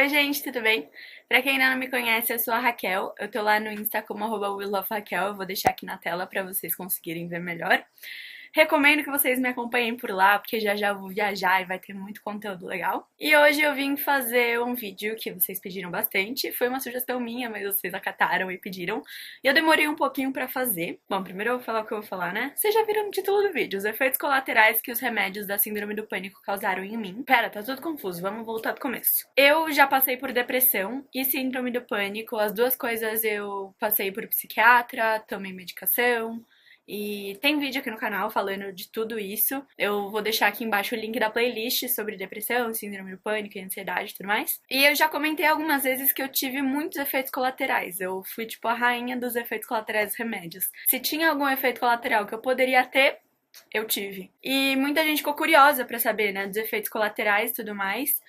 Oi gente, tudo bem? Pra quem ainda não me conhece, eu sou a Raquel. Eu tô lá no Insta como @WeLoveRaquel. Eu vou deixar aqui na tela pra vocês conseguirem ver melhor. Recomendo que vocês me acompanhem por lá, porque já já eu vou viajar e vai ter muito conteúdo legal. E hoje eu vim fazer um vídeo que vocês pediram bastante. Foi uma sugestão minha, mas vocês acataram e pediram. E eu demorei um pouquinho pra fazer. Bom, primeiro eu vou falar o que eu vou falar, né? Vocês já viram no título do vídeo, os efeitos colaterais que os remédios da síndrome do pânico causaram em mim. Pera, tá tudo confuso, vamos voltar do começo. Eu já passei por depressão e síndrome do pânico, as duas coisas eu passei por psiquiatra, tomei medicação. E tem vídeo aqui no canal falando de tudo isso. Eu vou deixar aqui embaixo o link da playlist sobre depressão, síndrome do pânico, ansiedade e tudo mais. E eu já comentei algumas vezes que eu tive muitos efeitos colaterais. Eu fui tipo a rainha dos efeitos colaterais dos remédios. Se tinha algum efeito colateral que eu poderia ter, eu tive. E muita gente ficou curiosa pra saber, né, dos efeitos colaterais e tudo mais.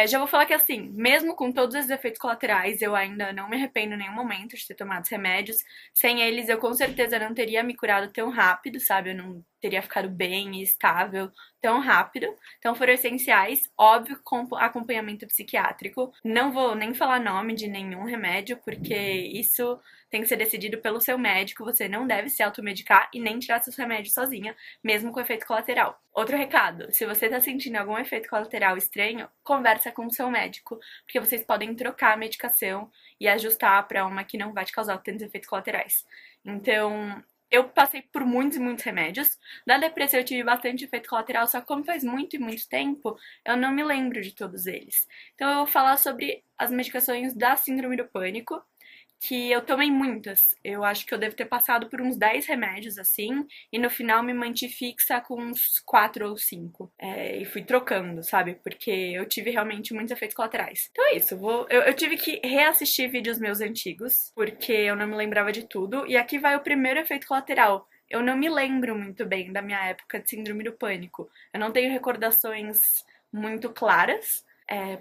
Já vou falar que assim, mesmo com todos os efeitos colaterais, eu ainda não me arrependo em nenhum momento de ter tomado os remédios. Sem eles, eu com certeza não teria me curado tão rápido, sabe? Eu não teria ficado bem e estável tão rápido. Então foram essenciais, óbvio, com acompanhamento psiquiátrico. Não vou nem falar nome de nenhum remédio, porque isso tem que ser decidido pelo seu médico. Você não deve se automedicar e nem tirar seus remédios sozinha, mesmo com efeito colateral. Outro recado, se você tá sentindo algum efeito colateral estranho, conversa com o seu médico, porque vocês podem trocar a medicação e ajustar pra uma que não vai te causar tantos efeitos colaterais. Então, eu passei por muitos e muitos remédios. Da depressão eu tive bastante efeito colateral, só que como faz muito e muito tempo, eu não me lembro de todos eles. Então eu vou falar sobre as medicações da síndrome do pânico, que eu tomei muitas. Eu acho que eu devo ter passado por uns 10 remédios, assim, e no final me mantive fixa com uns 4 ou 5. E fui trocando, sabe? Porque eu tive realmente muitos efeitos colaterais. Então é isso, eu tive que reassistir vídeos meus antigos, porque eu não me lembrava de tudo. E aqui vai o primeiro efeito colateral. Eu não me lembro muito bem da minha época de síndrome do pânico. Eu não tenho recordações muito claras.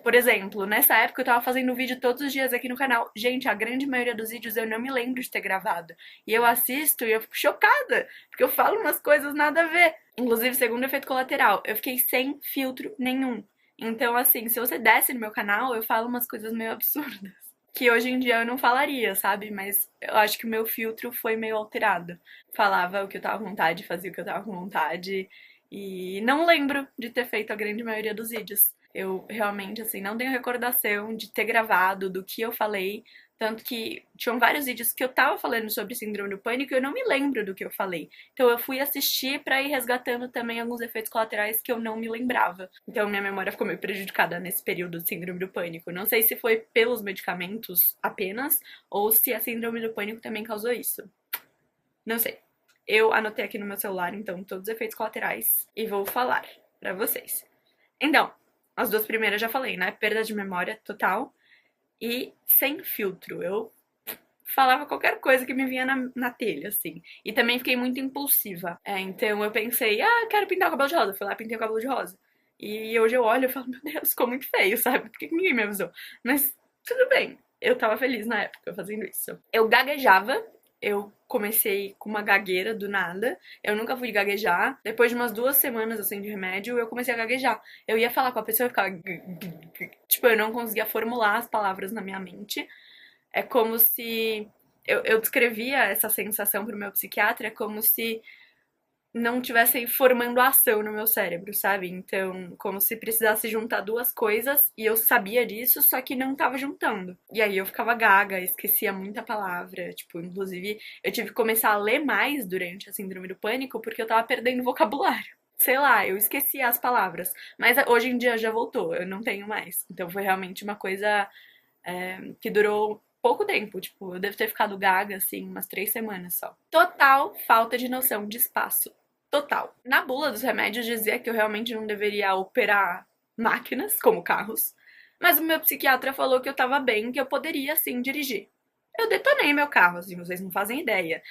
Por exemplo, nessa época eu tava fazendo vídeo todos os dias aqui no canal. Gente, a grande maioria dos vídeos eu não me lembro de ter gravado. E eu assisto e eu fico chocada, porque eu falo umas coisas nada a ver. Inclusive, segundo efeito colateral, eu fiquei sem filtro nenhum. Então, assim, se você desce no meu canal, eu falo umas coisas meio absurdas. Que hoje em dia eu não falaria, sabe? Mas eu acho que o meu filtro foi meio alterado. Falava o que eu tava com vontade, fazia o que eu tava com vontade. E não lembro de ter feito a grande maioria dos vídeos. Eu realmente, assim, não tenho recordação de ter gravado, do que eu falei. Tanto que tinham vários vídeos que eu tava falando sobre síndrome do pânico e eu não me lembro do que eu falei. Então eu fui assistir pra ir resgatando também alguns efeitos colaterais que eu não me lembrava. Então minha memória ficou meio prejudicada nesse período de síndrome do pânico. Não sei se foi pelos medicamentos apenas ou se a síndrome do pânico também causou isso. Não sei. Eu anotei aqui no meu celular, então, todos os efeitos colaterais e vou falar pra vocês. Então, as duas primeiras eu já falei, né? Perda de memória total e sem filtro. Eu falava qualquer coisa que me vinha na telha, assim. E também fiquei muito impulsiva. Então eu pensei, quero pintar o cabelo de rosa. Fui lá e pintei o cabelo de rosa. E hoje eu olho e falo, meu Deus, ficou muito feio, sabe? Por que ninguém me avisou? Mas tudo bem. Eu tava feliz na época fazendo isso. Eu gaguejava. Eu comecei com uma gagueira do nada. Eu nunca fui gaguejar. Depois de umas 2 semanas assim de remédio, eu comecei a gaguejar. Eu ia falar com a pessoa e ficava. Tipo, eu não conseguia formular as palavras na minha mente. É como se. Eu descrevia essa sensação pro meu psiquiatra como se não tivessem formando ação no meu cérebro, sabe? Então, como se precisasse juntar duas coisas e eu sabia disso, só que não tava juntando. E aí eu ficava gaga, esquecia muita palavra, tipo, inclusive eu tive que começar a ler mais durante a síndrome do pânico porque eu tava perdendo vocabulário. Sei lá, eu esquecia as palavras, mas hoje em dia já voltou, eu não tenho mais. Então foi realmente uma coisa que durou pouco tempo, tipo, eu devo ter ficado gaga, assim, umas 3 semanas só. Total falta de noção de espaço. Total. Na bula dos remédios dizia que eu realmente não deveria operar máquinas, como carros, mas o meu psiquiatra falou que eu tava bem, que eu poderia, sim, dirigir. Eu detonei meu carro, assim, vocês não fazem ideia.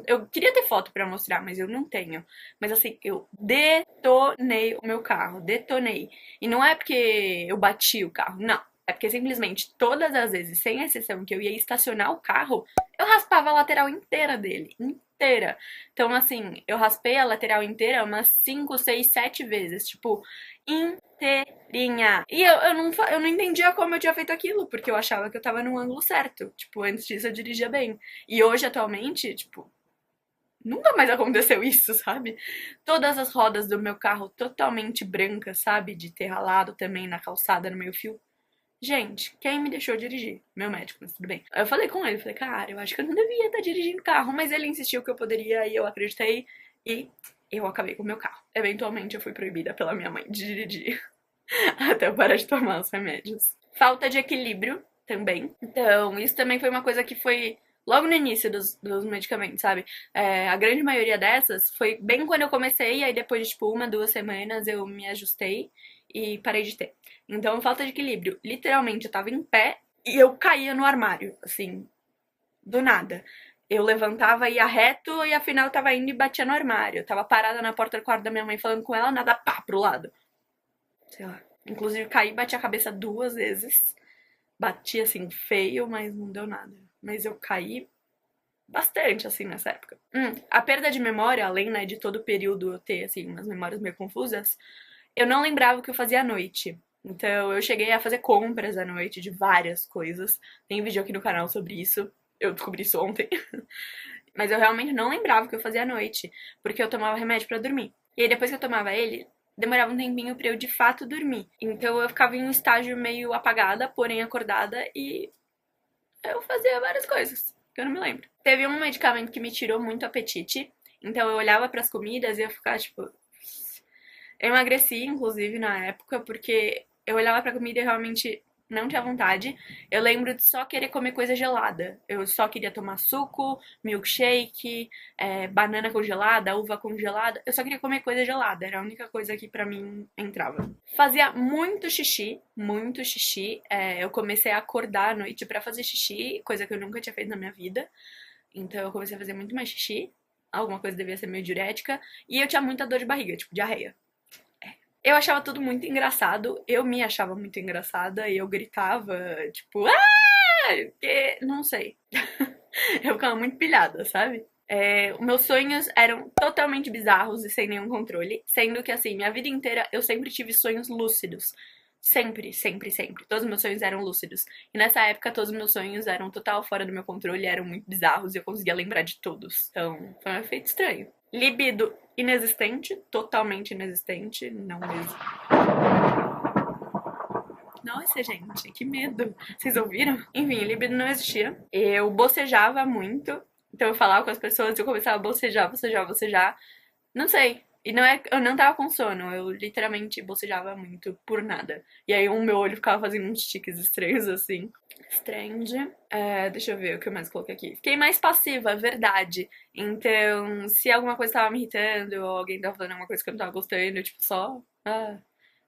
Eu queria ter foto pra mostrar, mas eu não tenho. Mas assim, eu detonei o meu carro, detonei. E não é porque eu bati o carro, não. É porque simplesmente todas as vezes, sem exceção, que eu ia estacionar o carro, eu raspava a lateral inteira dele. Inteira. Então, assim, eu raspei a lateral inteira umas 5, 6, 7 vezes. Tipo, inteirinha. E eu não entendia como eu tinha feito aquilo, porque eu achava que eu tava no ângulo certo. Tipo, antes disso eu dirigia bem. E hoje, atualmente, tipo, nunca mais aconteceu isso, sabe? Todas as rodas do meu carro totalmente brancas, sabe? De ter ralado também na calçada no meio-fio. Gente, quem me deixou dirigir? Meu médico, mas tudo bem. Aí eu falei com ele, falei, cara, eu acho que eu não devia estar dirigindo carro, mas ele insistiu que eu poderia e eu acreditei e eu acabei com o meu carro. Eventualmente eu fui proibida pela minha mãe de dirigir até eu parar de tomar os remédios. Falta de equilíbrio também. Então, isso também foi uma coisa que foi logo no início dos medicamentos, sabe? A grande maioria dessas foi bem quando eu comecei, e aí depois de tipo 1, 2 semanas eu me ajustei e parei de ter. Então, falta de equilíbrio. Literalmente, eu tava em pé e eu caía no armário, assim, do nada. Eu levantava, ia reto e afinal eu tava indo e batia no armário. Eu tava parada na porta do quarto da minha mãe falando com ela, nada pá pro lado. Sei lá. Inclusive caí e bati a cabeça 2 vezes. Bati assim, feio, mas não deu nada. Mas eu caí bastante, assim, nessa época. A perda de memória, além, né, de todo o período eu ter, assim, umas memórias meio confusas, eu não lembrava o que eu fazia à noite. Então, eu cheguei a fazer compras à noite de várias coisas. Tem vídeo aqui no canal sobre isso. Eu descobri isso ontem. Mas eu realmente não lembrava o que eu fazia à noite, porque eu tomava remédio pra dormir. E aí, depois que eu tomava ele, demorava um tempinho pra eu de fato dormir. Então, eu ficava em um estágio meio apagada, porém acordada, e eu fazia várias coisas, que eu não me lembro. Teve um medicamento que me tirou muito apetite, então eu olhava pras comidas e eu ficava tipo. Eu emagreci, inclusive, na época, porque eu olhava pra comida e realmente não tinha vontade. Eu lembro de só querer comer coisa gelada. Eu só queria tomar suco, milkshake, banana congelada, uva congelada. Eu só queria comer coisa gelada. Era a única coisa que pra mim entrava. Fazia muito xixi, muito xixi. Eu comecei a acordar à noite pra fazer xixi, coisa que eu nunca tinha feito na minha vida. Então eu comecei a fazer muito mais xixi. Alguma coisa devia ser meio diurética. E eu tinha muita dor de barriga, tipo diarreia. Eu achava tudo muito engraçado, eu me achava muito engraçada e eu gritava, tipo, que não sei. Eu ficava muito pilhada, sabe? Os meus sonhos eram totalmente bizarros e sem nenhum controle, sendo que assim, minha vida inteira eu sempre tive sonhos lúcidos. Sempre, sempre, sempre. Todos os meus sonhos eram lúcidos. E nessa época, todos os meus sonhos eram total fora do meu controle, eram muito bizarros e eu conseguia lembrar de todos. Então, foi um efeito estranho. Libido inexistente, totalmente inexistente, não mesmo. Nossa, gente, que medo. Vocês ouviram? Enfim, libido não existia. Eu bocejava muito. Então eu falava com as pessoas, eu começava a bocejar, bocejar, bocejar. Não sei. E não é, eu não tava com sono, eu literalmente bocejava muito por nada. E aí o meu olho ficava fazendo uns tiques estranhos assim. Strange. Deixa eu ver o que eu mais coloquei aqui. Fiquei mais passiva, verdade. Então, se alguma coisa tava me irritando, ou alguém tava falando alguma coisa que eu não tava gostando, eu, tipo, só.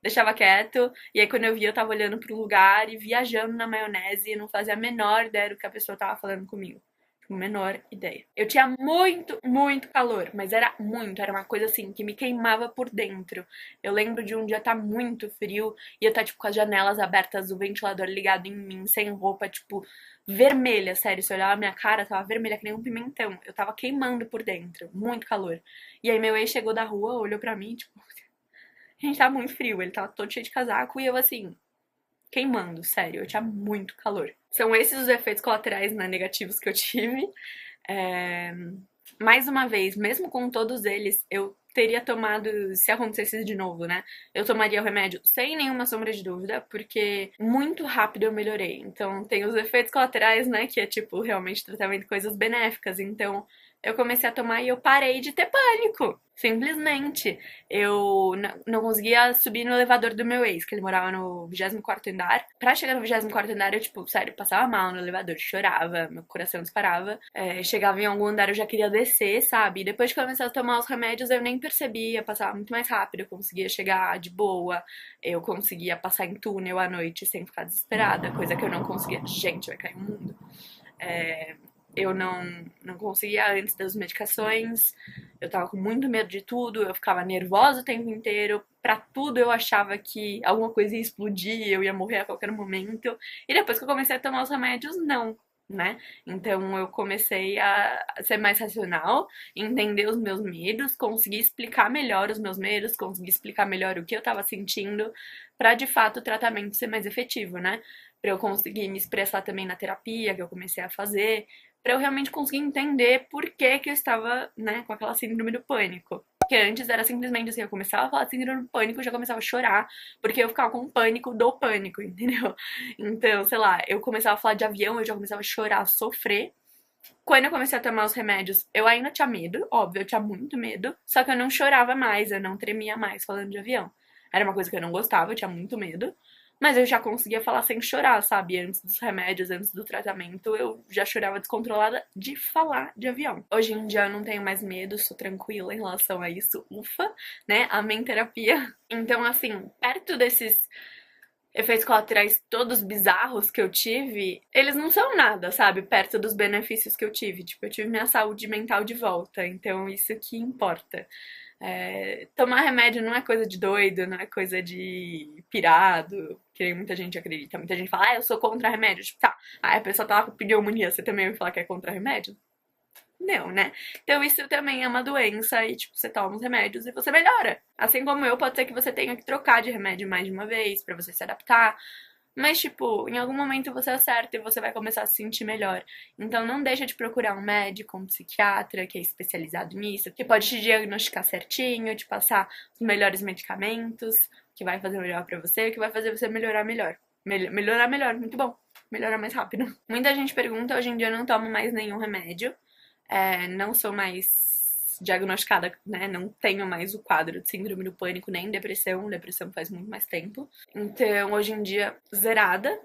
Deixava quieto. E aí, quando eu via, eu tava olhando pro lugar e viajando na maionese e não fazia a menor ideia do que a pessoa tava falando comigo. Menor ideia. Eu tinha muito, muito calor, mas era muito, era uma coisa assim que me queimava por dentro. Eu lembro de um dia tá muito frio e eu tá tipo com as janelas abertas, o ventilador ligado em mim, sem roupa, tipo vermelha, sério. Se eu olhava a minha cara, tava vermelha que nem um pimentão. Eu tava queimando por dentro, muito calor. E aí meu ex chegou da rua, olhou pra mim, tipo, a gente tá muito frio, ele tava todo cheio de casaco e eu assim, queimando, sério, eu tinha muito calor. São esses os efeitos colaterais, né, negativos que eu tive. É, Mais uma vez, mesmo com todos eles, eu teria tomado, se acontecesse de novo, né? Eu tomaria o remédio sem nenhuma sombra de dúvida, porque muito rápido eu melhorei. Então, tem os efeitos colaterais, né? Que é tipo, realmente tratamento, coisas benéficas. Então, eu comecei a tomar e eu parei de ter pânico. Simplesmente. Eu não conseguia subir no elevador do meu ex, que ele morava no 24º andar. Pra chegar no 24º andar, eu, tipo, sério, passava mal no elevador, chorava, meu coração disparava. Chegava em algum andar, eu já queria descer, sabe? E depois de começar a tomar os remédios, eu nem percebia, passava muito mais rápido, eu conseguia chegar de boa, eu conseguia passar em túnel à noite sem ficar desesperada, coisa que eu não conseguia. Gente, vai cair o mundo. Eu não conseguia antes das medicações, eu tava com muito medo de tudo, eu ficava nervosa o tempo inteiro, pra tudo eu achava que alguma coisa ia explodir, eu ia morrer a qualquer momento. E depois que eu comecei a tomar os remédios, não. Né? Então eu comecei a ser mais racional, entender os meus medos, conseguir explicar melhor os meus medos, conseguir explicar melhor o que eu tava sentindo, pra de fato o tratamento ser mais efetivo, né? Pra eu conseguir me expressar também na terapia que eu comecei a fazer, pra eu realmente conseguir entender por que que eu estava, né, com aquela síndrome do pânico. Porque antes era simplesmente assim, eu começava a falar de síndrome do pânico, eu já começava a chorar, porque eu ficava com pânico do pânico, entendeu? Então, sei lá, eu começava a falar de avião, eu já começava a chorar, sofrer. Quando eu comecei a tomar os remédios, eu ainda tinha medo, óbvio, eu tinha muito medo, só que eu não chorava mais, eu não tremia mais falando de avião. Era uma coisa que eu não gostava, eu tinha muito medo, mas eu já conseguia falar sem chorar, sabe? Antes dos remédios, antes do tratamento, eu já chorava descontrolada de falar de avião. Hoje em dia eu não tenho mais medo, sou tranquila em relação a isso, ufa, né? Amém terapia. Então, assim, perto desses efeitos colaterais todos bizarros que eu tive, eles não são nada, sabe? Perto dos benefícios que eu tive. Tipo, eu tive minha saúde mental de volta, então isso que importa. Tomar remédio não é coisa de doido, não é coisa de pirado, que muita gente acredita. Muita gente fala, eu sou contra remédio. Tipo, tá, aí a pessoa tá lá com pneumonia, você também vai falar que é contra remédio? Não, né? Então isso também é uma doença e, tipo, você toma os remédios e você melhora. Assim como eu, pode ser que você tenha que trocar de remédio mais de uma vez pra você se adaptar. Mas, tipo, em algum momento você acerta e você vai começar a se sentir melhor. Então não deixa de procurar um médico, um psiquiatra que é especializado nisso, que pode te diagnosticar certinho, te passar os melhores medicamentos, que vai fazer melhor pra você, que vai fazer você melhorar melhor. Melhorar melhor, muito bom. Melhorar mais rápido. Muita gente pergunta, hoje em dia eu não tomo mais nenhum remédio. Não sou mais diagnosticada, né? Não tenho mais o quadro de síndrome do pânico nem depressão. Depressão faz muito mais tempo. Então, hoje em dia, zerada.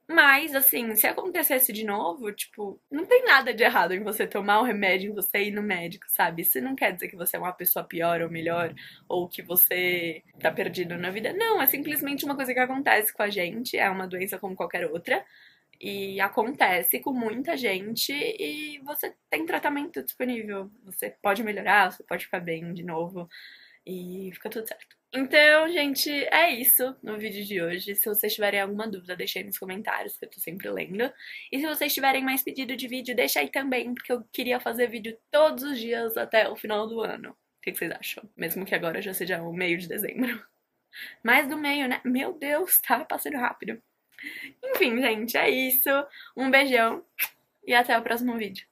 Mas, assim, se acontecesse de novo, tipo, não tem nada de errado em você tomar o remédio, em você ir no médico, sabe? Isso não quer dizer que você é uma pessoa pior ou melhor, ou que você tá perdido na vida. Não, é simplesmente uma coisa que acontece com a gente, é uma doença como qualquer outra. E acontece com muita gente e você tem tratamento disponível. Você pode melhorar, você pode ficar bem de novo e fica tudo certo. Então, gente, é isso no vídeo de hoje. Se vocês tiverem alguma dúvida, deixa aí nos comentários, que eu tô sempre lendo. E se vocês tiverem mais pedido de vídeo, deixa aí também, porque eu queria fazer vídeo todos os dias até o final do ano. O que vocês acham? Mesmo que agora já seja o meio de dezembro. Mais do meio, né? Meu Deus, tá passando rápido. Enfim, gente, é isso. Um beijão e até o próximo vídeo.